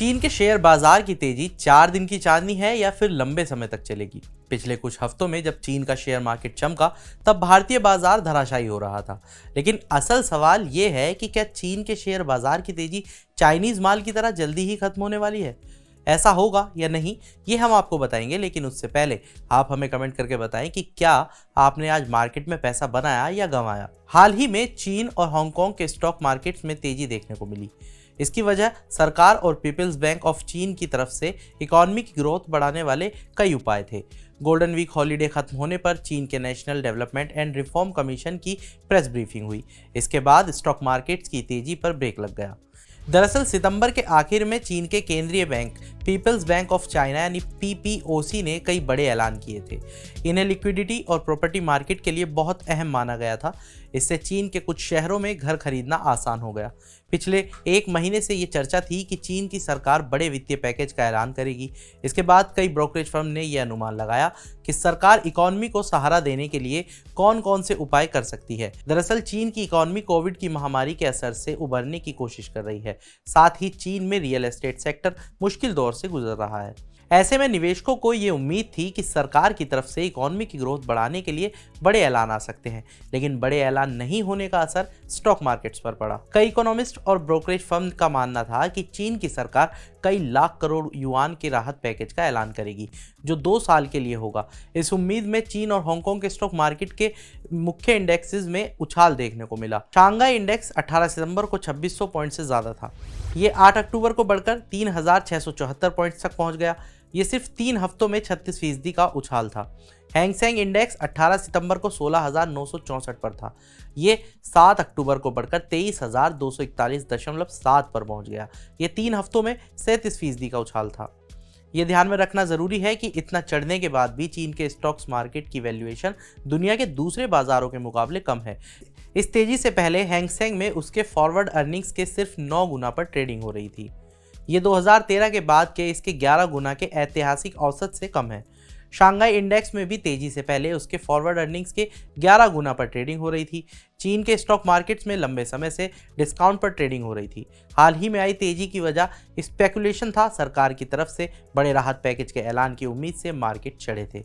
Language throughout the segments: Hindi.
चीन के शेयर बाजार की तेजी 4 दिन की चांदनी है या फिर लंबे समय तक चलेगी? पिछले कुछ हफ्तों में जब चीन का शेयर मार्केट चमका तब भारतीय बाजार धराशायी हो रहा था। लेकिन असल सवाल यह है कि क्या चीन के शेयर बाजार की तेजी चाइनीज माल की तरह जल्दी ही खत्म होने वाली है? ऐसा होगा या नहीं, ये हम आपको बताएंगे। लेकिन उससे पहले आप हमें कमेंट करके बताएं कि क्या आपने आज मार्केट में पैसा बनाया या गंवाया। हाल ही में चीन और हांगकांग के स्टॉक मार्केट्स में तेजी देखने को मिली। इसकी वजह सरकार और पीपल्स बैंक ऑफ चीन की तरफ से इकोनॉमी की ग्रोथ बढ़ाने वाले कई उपाय थे। गोल्डन वीक हॉलीडे खत्म होने पर चीन के national development and reform commission की प्रेस ब्रीफिंग हुई। इसके बाद स्टॉक मार्केट्स की तेजी पर ब्रेक लग गया। दरअसल सितंबर के आखिर में चीन के केंद्रीय bank people's bank of China यानी पीपीओसी ने कई बड़े ऐलान किए थे। इन्हें लिक्विडिटी और प्रॉपर्टी मार्केट के लिए बहुत अहम माना गया था। इससे चीन के कुछ शहरों में घर खरीदना आसान हो गया। पिछले एक महीने से ये चर्चा थी कि चीन की सरकार बड़े वित्तीय पैकेज का ऐलान करेगी। इसके बाद कई ब्रोकरेज फर्म ने यह अनुमान लगाया कि सरकार इकोनॉमी को सहारा देने के लिए कौन कौन से उपाय कर सकती है। दरअसल चीन की इकोनॉमी कोविड की महामारी के असर से उबरने की कोशिश कर रही है। साथ ही चीन में रियल एस्टेट सेक्टर मुश्किल दौर से गुजर रहा है। ऐसे में निवेशकों को ये उम्मीद थी कि सरकार की तरफ से इकोनॉमी की ग्रोथ बढ़ाने के लिए बड़े ऐलान आ सकते हैं। लेकिन बड़े ऐलान नहीं होने का असर स्टॉक मार्केट्स पर पड़ा। कई इकोनॉमिस्ट और ब्रोकरेज फर्म का मानना था कि चीन की सरकार कई लाख करोड़ युआन के राहत पैकेज का ऐलान करेगी, जो 2 साल के लिए होगा। इस उम्मीद में चीन और हांगकांग के स्टॉक मार्केट के मुख्य इंडेक्सेस में उछाल देखने को मिला। शांघाई इंडेक्स 18 सितंबर को 2600 पॉइंट से ज्यादा था। ये 8 अक्टूबर को बढ़कर 3674 पॉइंट्स तक पहुंच गया। ये सिर्फ 3 हफ्तों में 36% का उछाल था। हैंगसेंग इंडेक्स 18 सितंबर को 16,964 पर था। ये 7 अक्टूबर को बढ़कर 23,241.7 पर पहुंच गया। ये 3 हफ्तों में 37% का उछाल था। ये ध्यान में रखना जरूरी है कि इतना चढ़ने के बाद भी चीन के स्टॉक्स मार्केट की वैल्यूएशन दुनिया के दूसरे बाजारों के मुकाबले कम है। इस तेजी से पहले हैंगसेंग में उसके फॉरवर्ड अर्निंग्स के सिर्फ 9 गुना पर ट्रेडिंग हो रही थी। ये 2013 के बाद के इसके 11 गुना के ऐतिहासिक औसत से कम है। शांघाई इंडेक्स में भी तेजी से पहले उसके फॉरवर्ड अर्निंग्स के 11 गुना पर ट्रेडिंग हो रही थी। चीन के स्टॉक मार्केट्स में लंबे समय से डिस्काउंट पर ट्रेडिंग हो रही थी। हाल ही में आई तेजी की वजह स्पेकुलेशन था। सरकार की तरफ से बड़े राहत पैकेज के ऐलान की उम्मीद से मार्केट चढ़े थे।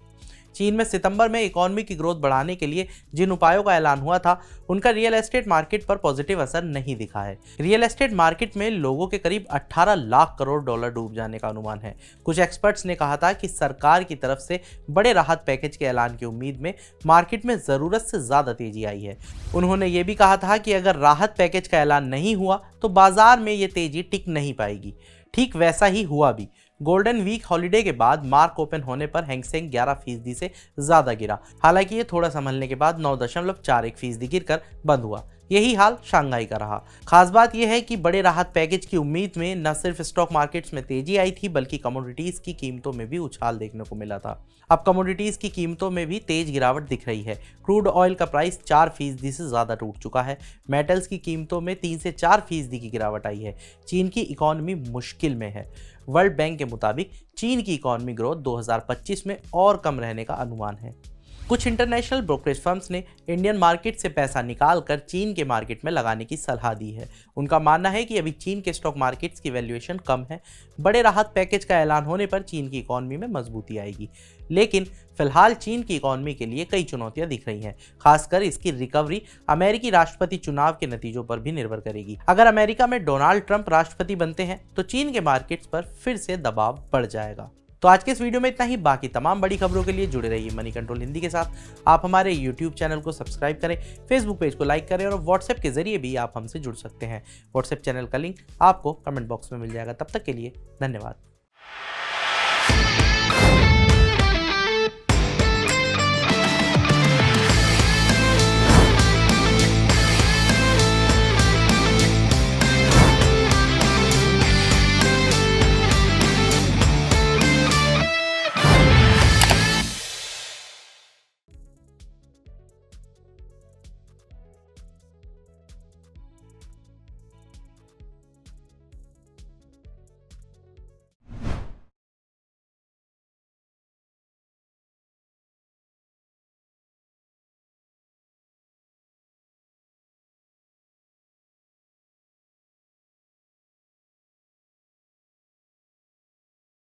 चीन में सितंबर में इकोनॉमी की ग्रोथ बढ़ाने के लिए जिन उपायों का ऐलान हुआ था, उनका रियल एस्टेट मार्केट पर पॉजिटिव असर नहीं दिखा है। रियल एस्टेट मार्केट में लोगों के करीब 18 लाख करोड़ डॉलर डूब जाने का अनुमान है। कुछ एक्सपर्ट्स ने कहा था कि सरकार की तरफ से बड़े राहत पैकेज के ऐलान की उम्मीद में मार्केट में जरूरत से ज्यादा तेजी आई है। उन्होंने ये भी कहा था कि अगर राहत पैकेज का ऐलान नहीं हुआ तो बाजार में ये तेजी टिक नहीं पाएगी। ठीक वैसा ही हुआ भी। गोल्डन वीक हॉलीडे के बाद मार्क ओपन होने पर हैंगसेंग 11% से ज्यादा गिरा। हालांकि ये थोड़ा संभलने के बाद 9.41% गिरकर बंद हुआ। यही हाल शांघाई का रहा। खास बात यह है कि बड़े राहत पैकेज की उम्मीद में न सिर्फ स्टॉक मार्केट्स में तेजी आई थी, बल्कि कमोडिटीज की कीमतों में भी उछाल देखने को मिला था। अब कमोडिटीज की कीमतों में भी तेज गिरावट दिख रही है। क्रूड ऑयल का प्राइस 4% से ज्यादा टूट चुका है। मेटल्स की कीमतों में 3 से 4% की गिरावट आई है। चीन की इकोनॉमी मुश्किल में है। वर्ल्ड बैंक के मुताबिक चीन की इकोनॉमी ग्रोथ 2025 में और कम रहने का अनुमान है। कुछ इंटरनेशनल ब्रोकरेज फर्म्स ने इंडियन मार्केट से पैसा निकालकर चीन के मार्केट में लगाने की सलाह दी है। उनका मानना है कि अभी चीन के स्टॉक मार्केट्स की वैल्यूएशन कम है। बड़े राहत पैकेज का ऐलान होने पर चीन की इकोनॉमी में मजबूती आएगी। लेकिन फिलहाल चीन की इकोनॉमी के लिए कई चुनौतियां दिख रही हैं। खासकर इसकी रिकवरी अमेरिकी राष्ट्रपति चुनाव के नतीजों पर भी निर्भर करेगी। अगर अमेरिका में डोनाल्ड ट्रंप राष्ट्रपति बनते हैं तो चीन के मार्केट्स पर फिर से दबाव बढ़ जाएगा। तो आज के इस वीडियो में इतना ही। बाकी तमाम बड़ी खबरों के लिए जुड़े रहिए मनी कंट्रोल हिंदी के साथ। आप हमारे यूट्यूब चैनल को सब्सक्राइब करें, फेसबुक पेज को लाइक करें और व्हाट्सएप के जरिए भी आप हमसे जुड़ सकते हैं। व्हाट्सएप चैनल का लिंक आपको कमेंट बॉक्स में मिल जाएगा। तब तक के लिए धन्यवाद।